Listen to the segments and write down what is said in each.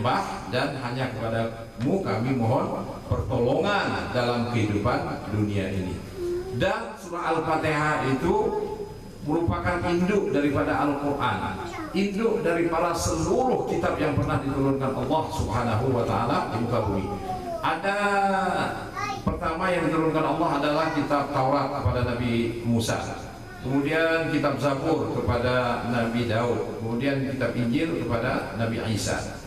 menyembah dan hanya kepadamu kami mohon pertolongan dalam kehidupan dunia ini. Dan surah Al-Fatihah itu merupakan induk daripada Al-Quran, induk dari para seluruh kitab yang pernah diturunkan Allah Subhanahu wa Ta'ala di muka bumi. Ada pertama yang diturunkan Allah adalah kitab Taurat kepada Nabi Musa, kemudian kitab Zabur kepada Nabi Daud, kemudian kitab Injil kepada Nabi Isa.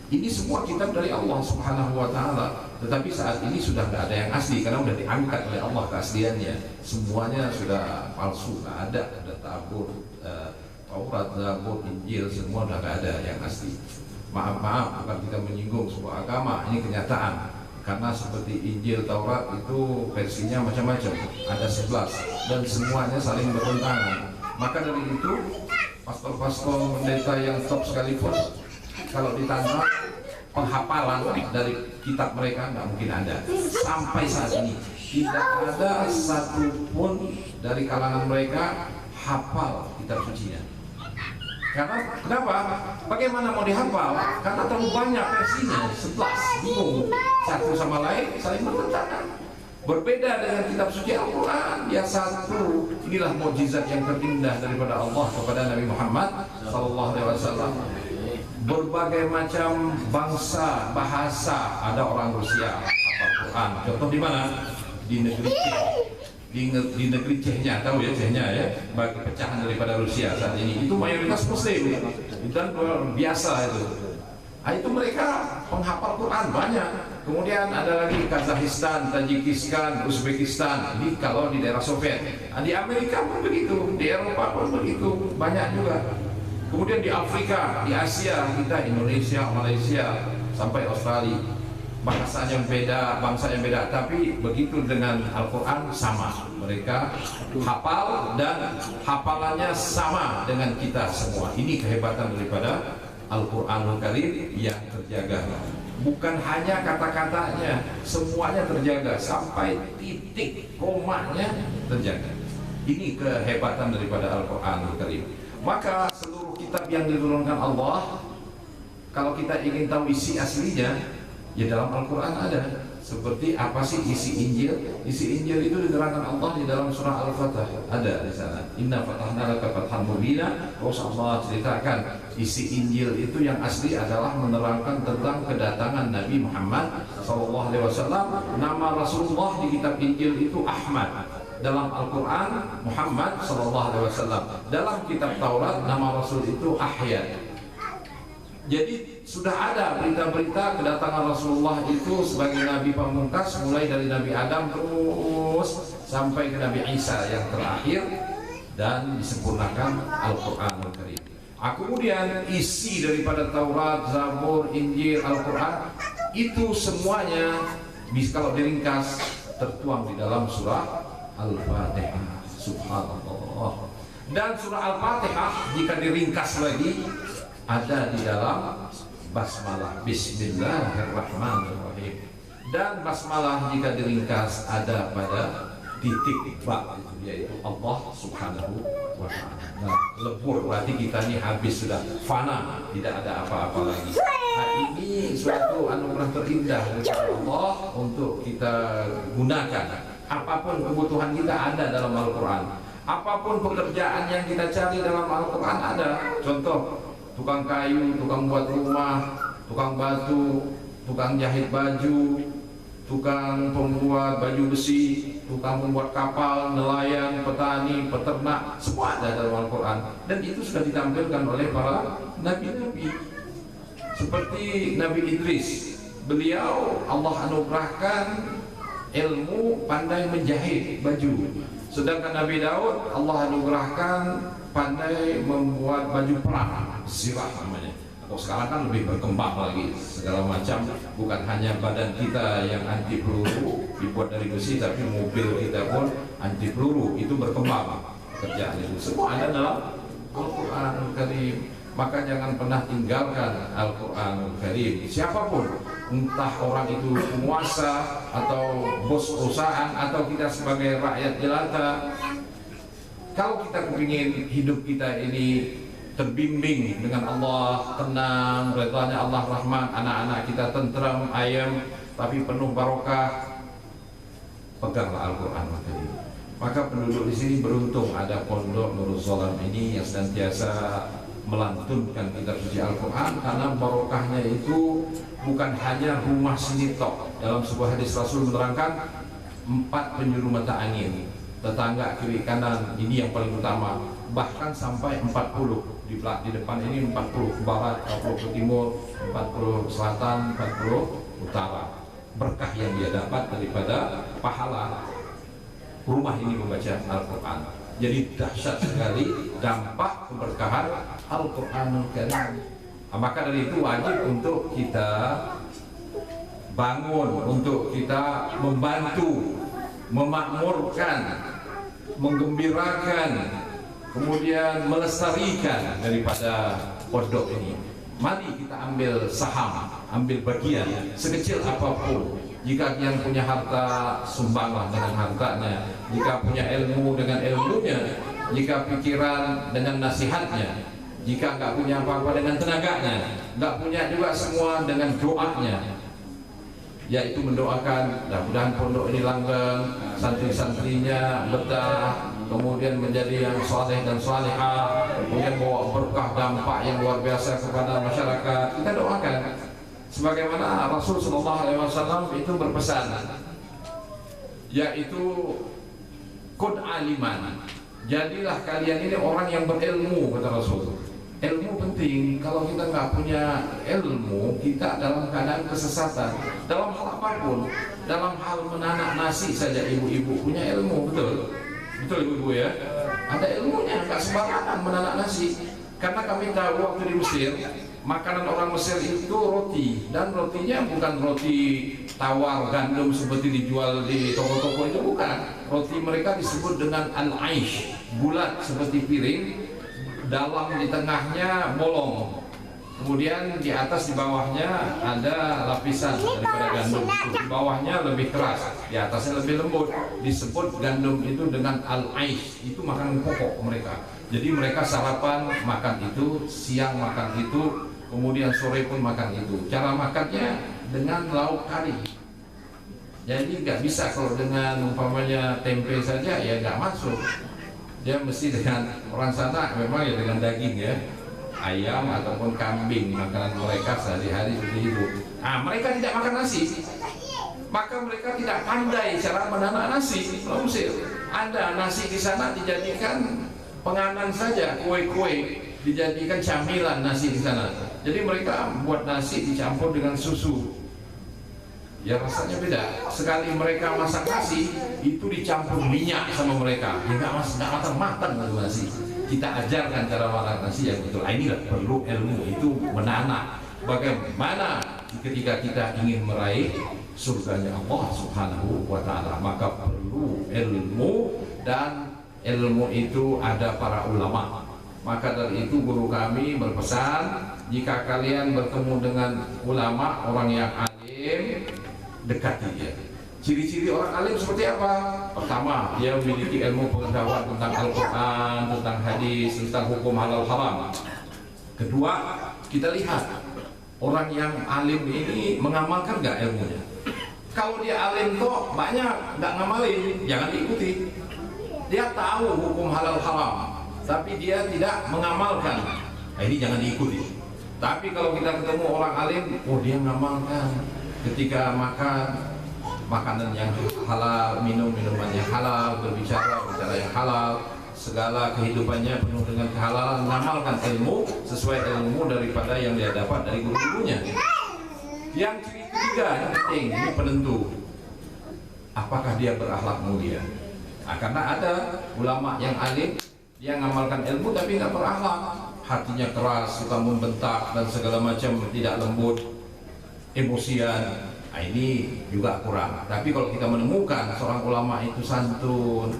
Ini semua kitab dari Allah Subhanahu wa Ta'ala. Tetapi saat ini sudah tidak ada yang asli karena sudah diangkat oleh Allah keasliannya. Semuanya sudah palsu, tidak ada. Sudah tabur, Taurat, Zabur, Injil, semua sudah tidak ada yang asli. Maaf, bukan kita menyinggung sebuah agama, ini kenyataan. Karena seperti Injil, Taurat itu versinya macam-macam, ada 11 dan semuanya saling bertentangan. Maka dari itu pastor-pastor pendeta yang top sekalipun kalau ditanya penghafalan dari kitab mereka nggak mungkin ada. Sampai saat ini tidak ada satupun dari kalangan mereka hafal kitab sucinya. Karena kenapa? Bagaimana mau dihafal? Karena terlalu banyak versinya, 11, bingung satu sama lain, saling bertentangan. Berbeda dengan kitab suci Al-Quran, dia satu. Inilah mukjizat yang terindah daripada Allah kepada Nabi Muhammad SAW. Berbagai macam bangsa, bahasa, ada orang Rusia hafal Quran. Contoh di mana? Di negeri Czech. Di negeri Czechnya, tahu ya Czechnya ya, bagi pecahan daripada Rusia saat ini itu mayoritas Muslim dan luar biasa itu. Nah, itu mereka penghafal Quran banyak. Kemudian ada lagi Kazakhstan, Tajikistan, Uzbekistan. Ini kalau di daerah Soviet. Nah, di Amerika pun begitu, di Eropa pun begitu, banyak juga. Kemudian di Afrika, di Asia, kita Indonesia, Malaysia, sampai Australia. Bahasanya beda, bangsa yang beda, tapi begitu dengan Al-Quran sama. Mereka hafal dan hafalannya sama dengan kita semua. Ini kehebatan daripada Al-Quranul Karim yang terjaga. Bukan hanya kata-katanya, semuanya terjaga sampai titik komanya terjaga. Ini kehebatan daripada Al-Quranul Karim. Maka seluruh kitab yang diturunkan Allah, kalau kita ingin tahu isi aslinya, ya dalam Al-Quran ada. Seperti apa sih isi Injil? Isi Injil itu diterangkan Allah di dalam surah Al-Fatih, ada di sana. Inna fatahna laka fathan mubina. Allah ceritakan isi Injil itu yang asli adalah menerangkan tentang kedatangan Nabi Muhammad SAW. Nama Rasulullah di kitab Injil itu Ahmad. Dalam Al-Quran Muhammad SAW. Dalam kitab Taurat nama Rasul itu Ahyad. Jadi sudah ada berita-berita kedatangan Rasulullah itu sebagai Nabi pamungkas, mulai dari Nabi Adam terus sampai ke Nabi Isa yang terakhir, dan disempurnakan Al-Quranul Karim. Kemudian isi daripada Taurat, Zabur, Injil, Al-Quran itu semuanya kalau diringkas tertuang di dalam surah Al-Fatihah. Subhanallah. Dan surah Al-Fatihah jika diringkas lagi ada di dalam basmalah, Bismillahirrahmanirrahim. Dan basmalah jika diringkas ada pada titik ba, yaitu Allah Subhanahu wa Ta'ala. Nah, lebur berarti kita ini habis, sudah fana, tidak ada apa-apa lagi. Nah, ini suatu anugerah terindah dari Allah untuk kita gunakan. Apapun kebutuhan kita ada dalam Al-Quran. Apapun pekerjaan yang kita cari dalam Al-Quran ada. Contoh, tukang kayu, tukang buat rumah, tukang batu, tukang jahit baju, tukang pembuat baju besi, tukang membuat kapal, nelayan, petani, peternak, semua ada dalam Al-Quran. Dan itu sudah ditampilkan oleh para nabi-nabi. Seperti Nabi Idris, beliau Allah anugerahkan ilmu pandai menjahit baju. Sedangkan Nabi Daud Allah anugerahkan pandai membuat baju perang, sirah namanya. Kalau sekarang kan lebih berkembang lagi segala macam, bukan hanya badan kita yang anti peluru dibuat dari besi, tapi mobil kita pun anti peluru, itu berkembang kerjaan itu. Semua ada dalam Al-Quranul Karim. Maka jangan pernah tinggalkan Al-Quranul Karim. Siapapun, entah orang itu penguasa atau bos perusahaan atau kita sebagai rakyat jelata, kalau kita ingin hidup kita ini terbimbing dengan Allah, tenang, redanya Allah rahmat, anak-anak kita tentram, ayam, tapi penuh barokah. Peganglah Al-Quran tadi. Maka penduduk di sini beruntung ada pondok Nurul Zolam ini yang senantiasa melantunkan kitab suci Al-Quran, karena barokahnya itu bukan hanya rumah sini tok. Dalam sebuah hadis Rasul menerangkan 4 penjuru mata angin, tetangga kiri kanan, ini yang paling utama, bahkan sampai 40 di depan ini 40 barat, 40 ke timur, 40 selatan, 40 utara. Berkah yang dia dapat daripada pahala rumah ini membaca Al-Quran. Jadi dahsyat sekali dampak keberkahan Al-Quranul Karim. Maka dari itu wajib untuk kita bangun, untuk kita membantu, memakmurkan, menggembirakan, kemudian melestarikan daripada pondok ini. Mari kita ambil saham, ambil bagian sekecil apapun. Jika yang punya harta, sumbanglah dengan hartanya. Jika punya ilmu, dengan ilmunya. Jika pikiran, dengan nasihatnya. Jika nggak punya apa-apa, dengan tenaganya. Nggak punya juga semua, dengan doanya. Yaitu mendoakan, mudah-mudahan pondok ini langgeng, santri-santrinya betah, kemudian menjadi yang saleh dan salihah, kemudian bawa berkah dampak yang luar biasa kepada masyarakat. Kita doakan sebagaimana Rasul SAW itu berpesan, yaitu kun aliman, jadilah kalian ini orang yang berilmu, kata Rasul. Ilmu penting. Kalau kita nggak punya ilmu, kita dalam keadaan kesesatan dalam hal apapun. Dalam hal menanak nasi saja ibu-ibu punya ilmu, betul? Betul ibu-ibu ya? Ada ilmunya, nggak sembarangan menanak nasi. Karena kami tahu waktu di Mesir, makanan orang Mesir itu roti, dan rotinya bukan roti tawar gandum seperti dijual di toko-toko, itu bukan. Roti mereka disebut dengan al-aish, bulat seperti piring, dalam di tengahnya bolong, kemudian di atas di bawahnya ada lapisan daripada gandum itu. Di bawahnya lebih keras, di atasnya lebih lembut. Disebut gandum itu dengan al-aish, itu makanan pokok mereka. Jadi mereka sarapan makan itu, siang makan itu, kemudian sore pun makan itu. Cara makannya dengan lauk kari. Jadi nggak bisa kalau dengan umpamanya tempe saja, ya nggak masuk. Dia mesti dengan, orang sana memang ya dengan daging ya, ayam ataupun kambing, makanan mereka sehari-hari seperti itu. Mereka tidak makan nasi, maka mereka tidak pandai cara menanak nasi. Kalau Mesir ada nasi di sana dijadikan penganan saja, kue-kue dijadikan camilan nasi di sana. Jadi mereka buat nasi dicampur dengan susu. Ya rasanya beda. Sekali mereka masak nasi itu dicampur minyak sama mereka. Ya nggak matang-matang nasi. Kita ajarkan cara masak nasi yang betul. Inilah perlu ilmu, itu menanak. Bagaimana ketika kita ingin meraih surganya Allah Subhanahu wa Ta'ala, maka perlu ilmu, dan ilmu itu ada para ulama. Maka dari itu guru kami berpesan, jika kalian bertemu dengan ulama, orang yang alim, dekati dia. Ciri-ciri orang alim seperti apa? Pertama, dia memiliki ilmu pengetahuan tentang Al-Quran, tentang hadis, tentang hukum halal haram. Kedua, kita lihat orang yang alim ini mengamalkan nggak ilmunya. Kalau dia alim kok banyak nggak ngamalin, jangan diikuti. Dia tahu hukum halal haram, tapi dia tidak mengamalkan. Ini jangan diikuti. Tapi kalau kita ketemu orang alim, oh dia mengamalkan. Ketika makan makanan yang halal, minum minuman yang halal, berbicara yang halal, segala kehidupannya penuh dengan kehalalan, mengamalkan ilmu sesuai ilmu daripada yang dia dapat dari guru-gurunya. Yang ketiga, yang penting, ini penentu, apakah dia berakhlak mulia. Karena ada ulama yang alim, dia mengamalkan ilmu tapi nggak berakhlak, hatinya keras, suka membentak dan segala macam, tidak lembut, emosian. Ini juga kurang. Tapi kalau kita menemukan seorang ulama itu santun,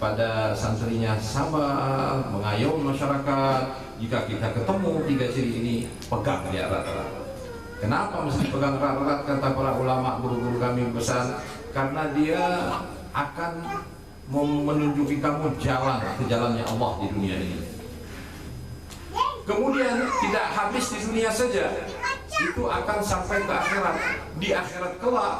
pada santrinya sabar, mengayomi masyarakat, jika kita ketemu 3 ciri ini, pegang dia erat-erat. Kenapa mesti pegang erat-erat, kata para ulama, guru-guru kami pesan? Karena dia akan menunjuki kamu jalan ke jalannya Allah di dunia ini. Kemudian tidak habis di dunia saja, itu akan sampai ke akhirat. Di akhirat kelak,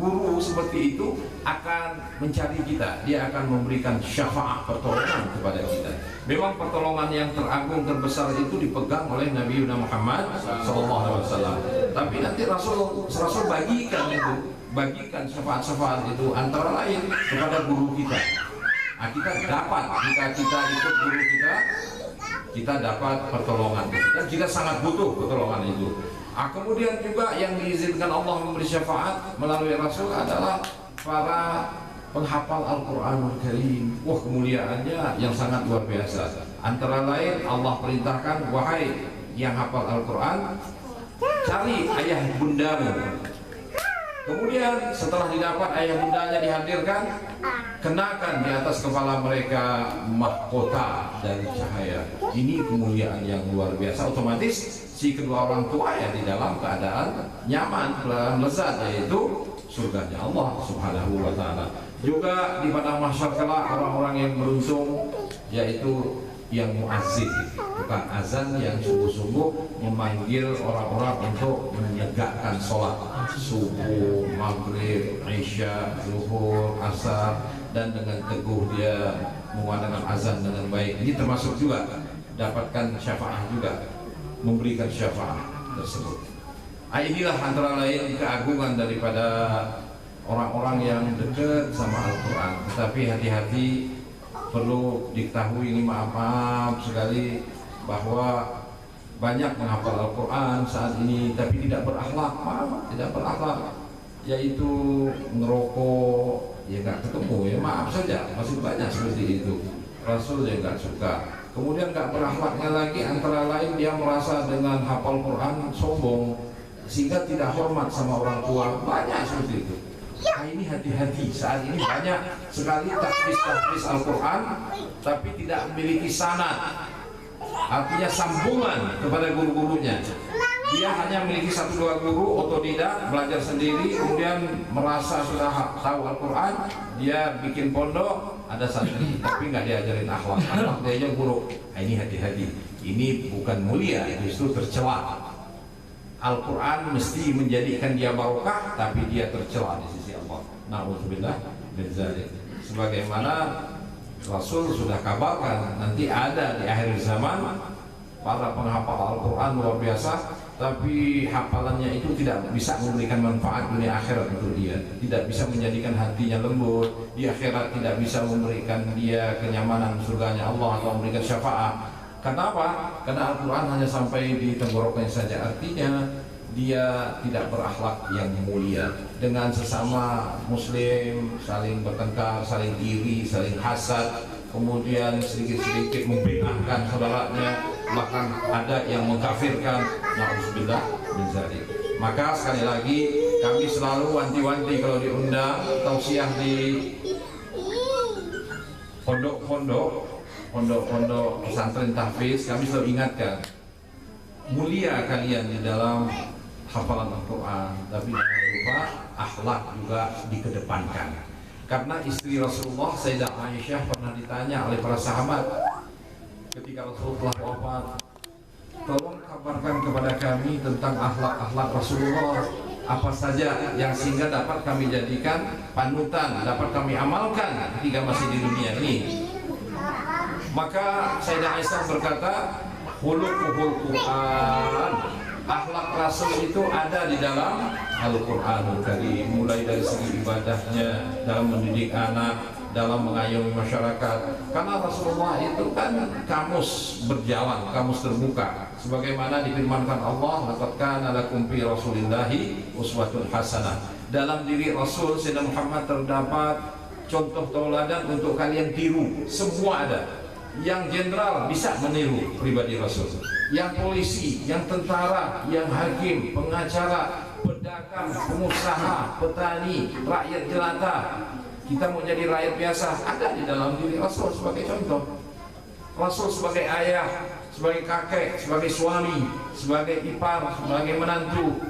guru seperti itu akan mencari kita, dia akan memberikan syafaat, pertolongan kepada kita. Memang pertolongan yang teragung terbesar itu dipegang oleh Nabi Muhammad SAW. Tapi nanti Rasul bagikan syafaat-syafaat itu antara lain kepada guru kita. Nah, kita dapat, jika kita ikut guru kita dapat pertolongan, dan kita sangat butuh pertolongan itu. Kemudian juga yang diizinkan Allah memberi syafaat melalui Rasul adalah para penghafal Al-Quranul Karim. Wah, kemuliaannya yang sangat luar biasa. Antara lain Allah perintahkan, wahai yang hafal Al-Quran, cari ayah bundamu. Kemudian setelah didapat ayah bundanya dihadirkan, kenakan di atas kepala mereka mahkota dari cahaya. Ini kemuliaan yang luar biasa. Otomatis si kedua orang tua ya di dalam keadaan nyaman, keadaan lezat, yaitu surganya Allah Subhanahu wa ta'ala. Juga di padang mahsyar kelak orang-orang yang beruntung, yaitu yang muazzin, bukan azan, yang sungguh-sungguh memanggil orang-orang untuk menegakkan sholat subuh, maghrib, isya, zuhur, asar, dan dengan teguh dia mengadakan azan dengan baik. Ini termasuk juga dapatkan syafaat juga, memberikan syafaat tersebut. Inilah antara lain keagungan daripada orang-orang yang dekat sama Al-Quran. Tetapi hati-hati, perlu diketahui ini, maaf sekali, bahwa banyak menghafal Al-Quran saat ini tapi tidak berakhlak, tidak berakhlak, yaitu ngerokok, ya nggak ketemu, ya maaf saja, masih banyak seperti itu. Rasul ya nggak suka. Kemudian nggak berakhlaknya lagi, antara lain dia merasa dengan hafal Quran sombong, sehingga tidak hormat sama orang tua. Banyak seperti itu. Nah, ini hati-hati, saat ini banyak sekali tahfiz Al-Quran tapi tidak memiliki sanad, artinya sambungan kepada guru-gurunya. Dia hanya memiliki 1-2 guru, otodidak, belajar sendiri, kemudian merasa sudah tahu Al-Quran, dia bikin pondok, ada santri, tapi nggak diajarin akhlak dia aja buruk. Nah, ini hati-hati, ini bukan mulia, justru tercela. Al-Quran mesti menjadikan dia barokah, tapi dia tercela di sisi Allah. Na'udzubillah min dzalik. Sebagaimana Rasul sudah kabarkan, nanti ada di akhir zaman para penghafal Al-Quran luar biasa, tapi hafalannya itu tidak bisa memberikan manfaat dunia akhirat untuk dia, tidak bisa menjadikan hatinya lembut di akhirat, tidak bisa memberikan dia kenyamanan surganya Allah atau memberikan syafaat. Kenapa? Karena Al-Quran hanya sampai di tenggorokannya saja, artinya dia tidak berakhlak yang mulia dengan sesama muslim, saling bertengkar, saling iri, saling hasad, kemudian sedikit-sedikit membid'ahkan saudaranya, bahkan ada yang mengkafirkan. Na'udzubillah min dzalik. Maka sekali lagi kami selalu wanti-wanti kalau diundang tausiah di pondok-pondok pesantren tahfiz, kami selalu ingatkan, mulia kalian di dalam hafalan Al-Quran, tapi jangan lupa akhlak juga dikedepankan. Karena istri Rasulullah Sayyidah Aisyah pernah ditanya oleh para sahabat ketika Rasulullah wafat, tolong kabarkan kepada kami tentang akhlak-akhlak Rasulullah, apa saja yang sehingga dapat kami jadikan panutan, dapat kami amalkan ketika masih di dunia ini. Maka Sayyidah Aisyah berkata, khuluquhul Quran, akhlak Rasul itu ada di dalam Al-Quranul Karim, mulai dari segi ibadahnya, dalam mendidik anak, dalam mengayomi masyarakat. Karena Rasulullah itu kan kamus berjalan, kamus terbuka, sebagaimana difirmankan Allah, laqad kana lakum fi Rasulillahi uswatun hasanah. Dalam diri Rasul Sayyidina Muhammad terdapat contoh tauladan untuk kalian tiru. Semua ada. Yang jenderal bisa meniru pribadi Rasul, yang polisi, yang tentara, yang hakim, pengacara, pedagang, pengusaha, petani, rakyat jelata. Kita mau jadi rakyat biasa, ada di dalam diri Rasul sebagai contoh. Rasul sebagai ayah, sebagai kakek, sebagai suami, sebagai ipar, sebagai menantu,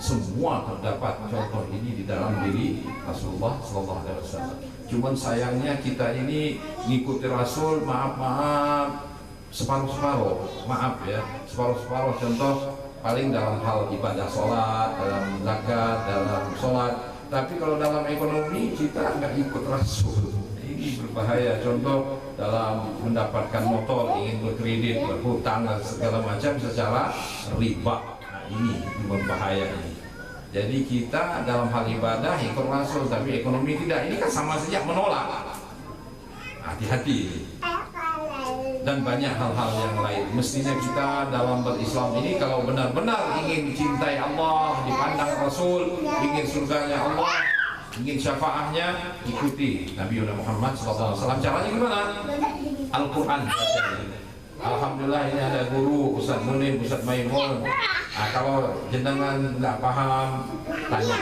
semua terdapat contoh ini di dalam diri Rasulullah SAW. Cuman sayangnya kita ini ngikuti Rasul, maaf separuh-separuh, maaf ya, separuh-separuh. Contoh paling dalam hal ibadah sholat, dalam zakat, dalam sholat. Tapi kalau dalam ekonomi kita nggak ikut Rasul, ini berbahaya. Contoh dalam mendapatkan motor, ingin berkredit, berhutang dan segala macam secara riba. Nah, ini berbahaya ini. Jadi kita dalam hal ibadah ikut Rasul, tapi ekonomi tidak. Ini kan sama saja menolak. Hati-hati ini. Dan banyak hal-hal yang lain. Mestinya kita dalam berislam ini kalau benar-benar ingin dicintai Allah, dipandang Rasul, ingin surganya Allah, ingin syafaatnya, ikuti Nabi Muhammad SAW. Caranya gimana? Al-Quran. Alhamdulillah ini ada guru Ustaz Munir, Ustaz Maimun. Nah, kalau jenengan nggak paham, tanya.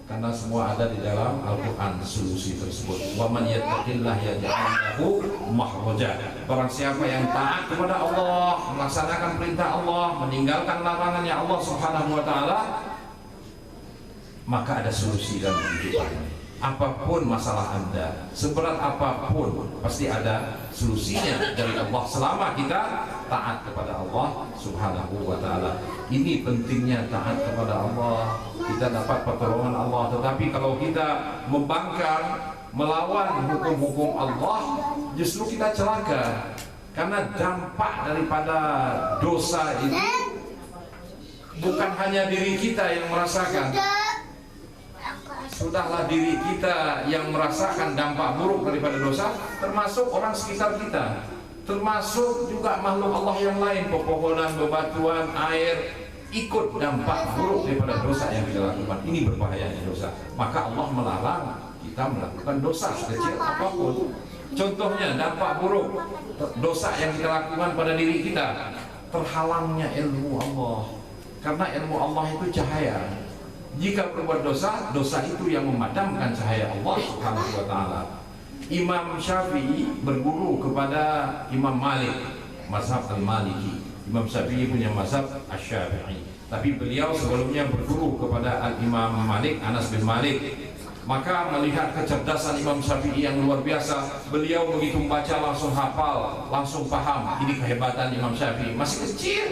Karena semua ada di dalam Al-Quran solusi tersebut. Wa man yattaqillah yaj'al lahu makhraja. Barang siapa yang taat kepada Allah, melaksanakan perintah Allah, meninggalkan larangannya Allah Subhanahu wa taala, maka ada solusi dalam kehidupan. Apapun masalah Anda, seberat apapun, pasti ada solusinya dari Allah selama kita taat kepada Allah Subhanahu wa taala. Ini pentingnya taat kepada Allah. Kita dapat pertolongan Allah. Tetapi kalau kita membangkang, melawan hukum-hukum Allah, justru kita celaka. Karena dampak daripada dosa itu bukan hanya diri kita yang merasakan. Sudahlah diri kita yang merasakan dampak buruk daripada dosa, termasuk orang sekitar kita, termasuk juga makhluk Allah yang lain, pepohonan, bebatuan, air, ikut dampak buruk daripada dosa yang kita lakukan. Ini berbahayanya dosa. Maka Allah melarang kita melakukan dosa sekecil apapun. Contohnya dampak buruk dosa yang kita lakukan pada diri kita, terhalangnya ilmu Allah. Karena ilmu Allah itu cahaya. Jika berbuat dosa, dosa itu yang memadamkan cahaya Allah Subhanahu wa taala. Imam Syafi'i berguru kepada Imam Malik, mazhab Al-Maliki. Imam Syafi'i punya mazhab Asy-Syafi'i. Tapi beliau sebelumnya berguru kepada Al-Imam Malik, Anas bin Malik. Maka melihat kecerdasan Imam Syafi'i yang luar biasa, beliau begitu membaca langsung hafal, langsung paham. Ini kehebatan Imam Syafi'i. Masih kecil,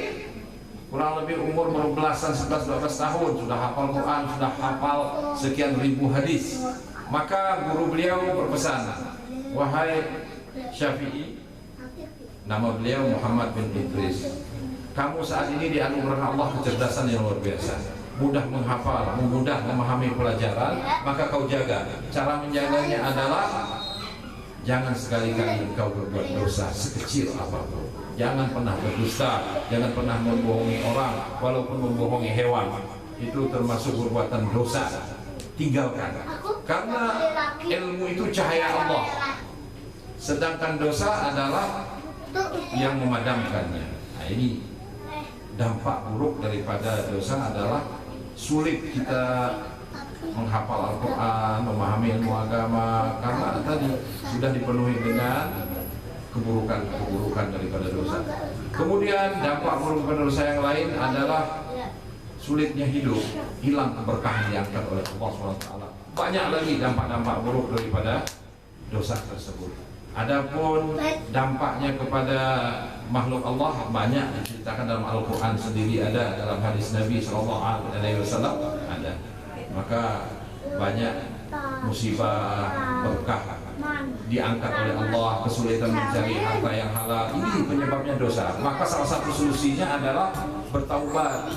kurang lebih umur belasan, 11-12 tahun, sudah hafal Quran, sudah hafal sekian ribu hadis. Maka guru beliau berpesan, wahai Syafi'i, nama beliau Muhammad bin Idris, kamu saat ini dianugerahkan Allah kecerdasan yang luar biasa, mudah menghafal, mudah memahami pelajaran. Maka kau jaga. Cara menjaganya adalah jangan sekali-kali kau berbuat dosa sekecil apapun. Jangan pernah berdusta, jangan pernah membohongi orang, walaupun membohongi hewan. Itu termasuk perbuatan dosa. Tinggalkan. Karena ilmu itu cahaya Allah. Sedangkan dosa adalah yang memadamkannya. Nah, ini dampak buruk daripada dosa adalah sulit kita menghafal Al-Quran, memahami ilmu agama, karena tadi sudah dipenuhi dengan keburukan daripada dosa. Kemudian dampak buruk daripada dosa yang lain adalah sulitnya hidup, hilang keberkahan yang diangkat oleh Allah SWT. Banyak lagi dampak-dampak buruk daripada dosa tersebut. Adapun dampaknya kepada makhluk Allah banyak diceritakan dalam Al-Quran sendiri, ada dalam hadis Nabi SAW ada. Maka banyak musibah, berkah diangkat oleh Allah, kesulitan mencari harta yang halal. Ini penyebabnya dosa. Maka salah satu solusinya adalah bertaubat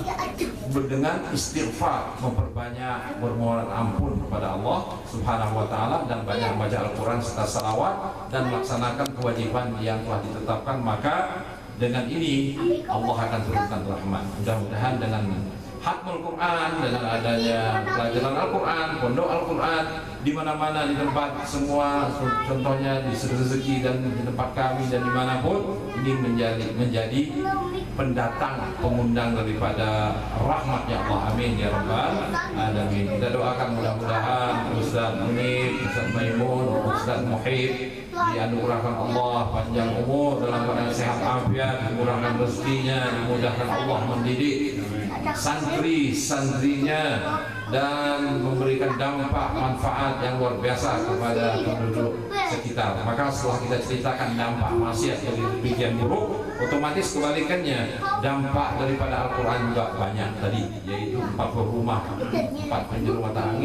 dengan istighfar, memperbanyak bermohon ampun kepada Allah Subhanahu wa taala, dan banyak membaca Al-Quran serta salawat dan melaksanakan kewajiban yang telah ditetapkan. Maka dengan ini Allah akan turunkan rahmat. Mudah-mudahan dengan khatmul Quran, dengan adanya pelajaran Al-Quran, pondok Al-Quran di mana-mana, di tempat semua, contohnya di Rezeki dan di tempat kami dan dimanapun, ini menjadi pendatang, pengundang daripada rahmatnya Allah. Amin ya rabbal alamin. Kita doakan mudah-mudahan Ustaz Munir, Ustaz Maimun, Ustaz Muhib dianugerahkan Allah panjang umur dalam keadaan sehat afiat, dimurahkan rezekinya, dimudahkan Allah mendidik, santri-santrinya dan memberikan dampak manfaat yang luar biasa kepada penduduk sekitar. Maka setelah kita ceritakan dampak maksiat dari demikian buruk, otomatis kebalikannya dampak daripada Al-Quran juga banyak tadi, yaitu 40 rumah, 4 penjuru mata angin.